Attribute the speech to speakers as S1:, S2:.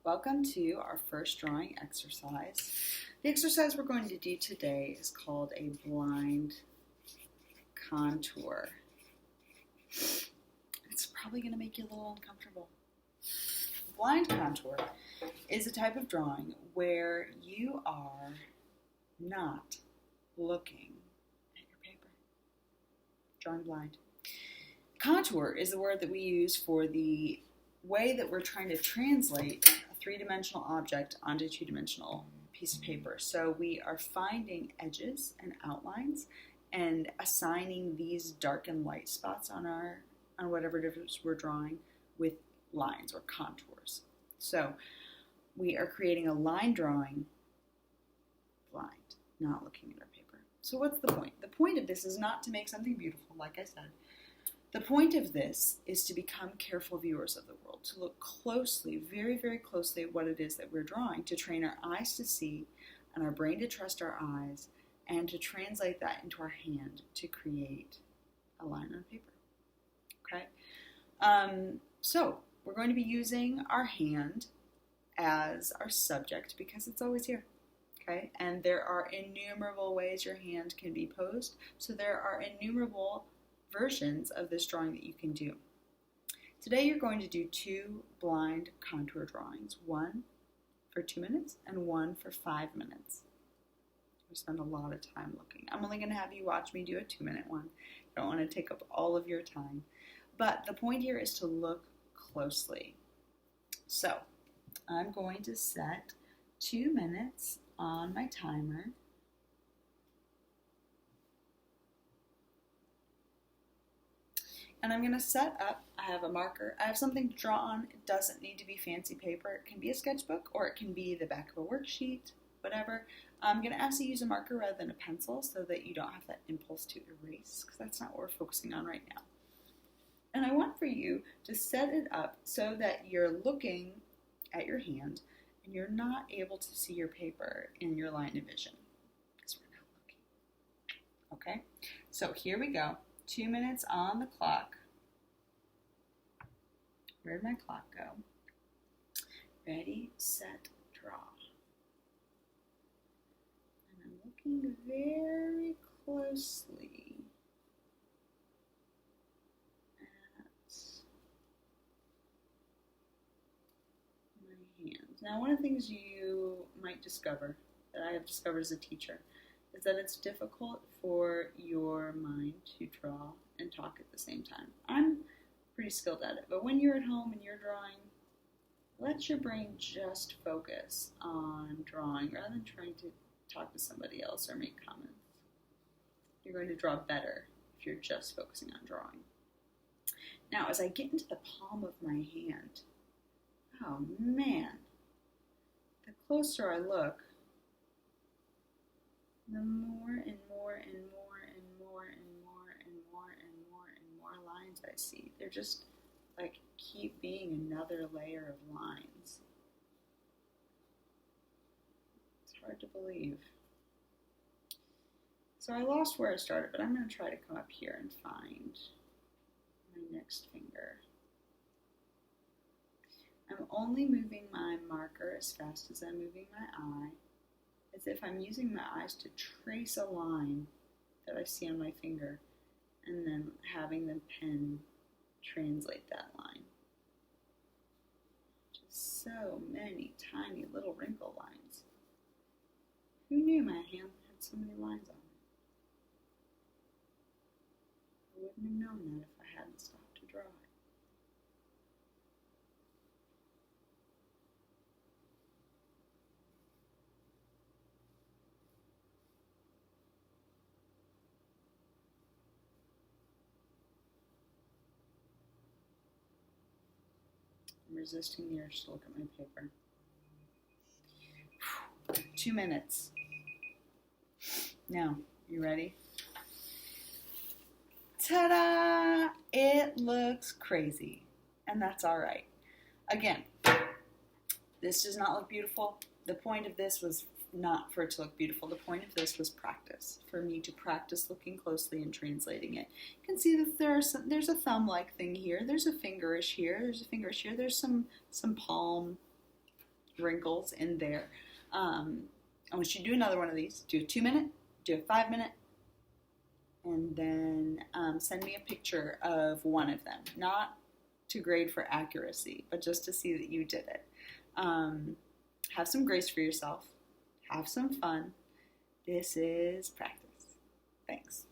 S1: Welcome to our first drawing exercise. The exercise we're going to do today is called a blind contour. It's probably going to make you a little uncomfortable. Blind contour is a type of drawing where you are not looking at your paper. Drawing blind. Contour is the word that we use for the way that we're trying to translate a three-dimensional object onto a two-dimensional piece of paper. So we are finding edges and outlines and assigning these dark and light spots on whatever it is we're drawing with lines or contours. So we are creating a line drawing blind, not looking at our paper. So what's the point? The point of this is not to make something beautiful, like I said. The point of this is to become careful viewers of the world, to look closely, very, very closely at what it is that we're drawing, to train our eyes to see and our brain to trust our eyes, and to translate that into our hand to create a line on paper. Okay? So we're going to be using our hand as our subject because it's always here. Okay? And there are innumerable ways your hand can be posed, so there are innumerable versions of this drawing that you can do. Today you're going to do two blind contour drawings, one for 2 minutes and one for 5 minutes. We spend a lot of time looking. I'm only going to have you watch me do a 2-minute one. I don't want to take up all of your time. But the point here is to look closely. So I'm going to set 2 minutes on my timer. And I'm going to set up, I have a marker, I have something to draw on. It doesn't need to be fancy paper. It can be a sketchbook or it can be the back of a worksheet, whatever. I'm going to ask you to use a marker rather than a pencil so that you don't have that impulse to erase, because that's not what we're focusing on right now. And I want for you to set it up so that you're looking at your hand and you're not able to see your paper in your line of vision, because we're not looking. Okay, so here we go. 2 minutes on the clock. Where'd my clock go? Ready, set, draw. And I'm looking very closely at my hand. Now, one of the things you might discover, that I have discovered as a teacher, is that it's difficult for your mind to draw and talk at the same time. I'm pretty skilled at it, but when you're at home and you're drawing, let your brain just focus on drawing rather than trying to talk to somebody else or make comments. You're going to draw better if you're just focusing on drawing. Now, as I get into the palm of my hand, oh man, the closer I look, the more and more and more and more and more and more and more and more lines I see. They're just like keep being another layer of lines. It's hard to believe. So I lost where I started, but I'm going to try to come up here and find my next finger. I'm only moving my marker as fast as I'm moving my eye, as if I'm using my eyes to trace a line that I see on my finger, and then having the pen translate that line. Just so many tiny little wrinkle lines. Who knew my hand had so many lines on it? I wouldn't have known that if I hadn't stopped to draw it. I'm resisting the urge to look at my paper. 2 minutes. Now, you ready? Ta-da! It looks crazy, and that's all right. Again, this does not look beautiful. The point of this was not for it to look beautiful. The point of this was practice, for me to practice looking closely and translating it. You can see that there's a thumb-like thing here. There's a fingerish here. There's a fingerish here. There's some palm wrinkles in there. I want you to do another one of these. Do a 2-minute, do a 5-minute, and then send me a picture of one of them. Not to grade for accuracy, but just to see that you did it. Have some grace for yourself. Have some fun. This is practice. Thanks.